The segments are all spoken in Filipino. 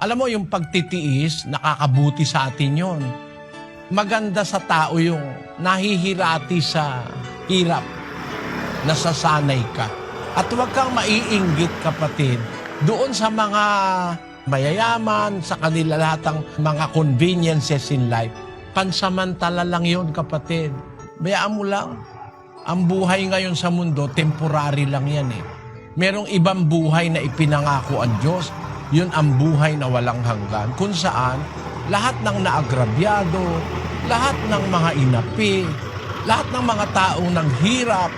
Alam mo, yung pagtitiis, nakakabuti sa atin yon. Maganda sa tao yung nahihirati sa hirap, nasasanay ka. At huwag kang maiinggit, kapatid, doon sa mga mayayaman, sa kanila lahat ng mga conveniences in life. Pansamantala lang yon, kapatid. Bayaan mo lang. Ang buhay ngayon sa mundo, temporary lang yan eh. Merong ibang buhay na ipinangako ang Diyos. Yun ang buhay na walang hanggan. Kung saan, lahat ng naagrabyado, lahat ng mga inapi, lahat ng mga taong nang hirap,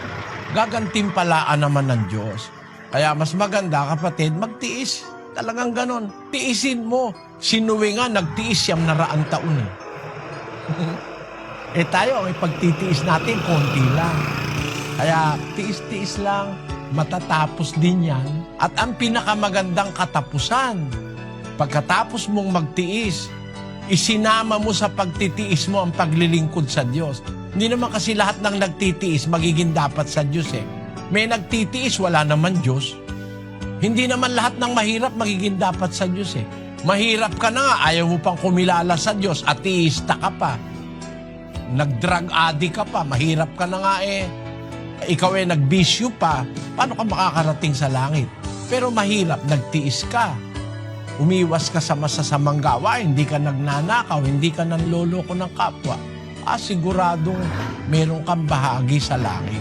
gagantimpalaan naman ng Diyos. Kaya mas maganda, kapatid, magtiis. Talagang ganon. Tiisin mo. Sinuwi nga, nagtiis siyam na raang taon eh. Tayo, ang ipagtitiis natin, konti lang. Kaya tiis-tiis lang, matatapos din yan. At ang pinakamagandang katapusan, pagkatapos mong magtiis, isinama mo sa pagtitiis mo ang paglilingkod sa Diyos. Hindi naman kasi lahat ng nagtitiis magiging dapat sa Diyos eh. May nagtitiis, wala naman Diyos. Hindi naman lahat ng mahirap magiging dapat sa Diyos eh. Mahirap ka na nga, ayaw mo pang kumilala sa Diyos, ateista ka pa. Nag-drug addict ka pa, mahirap ka na nga eh. Ikaw eh nagbisyo pa, paano ka makakarating sa langit? Pero mahirap, nagtiis ka. Umiwas ka sa masasamang gawain, hindi ka nagnanakaw, hindi ka nanloloko ng kapwa. Siguradong meron kang bahagi sa langit.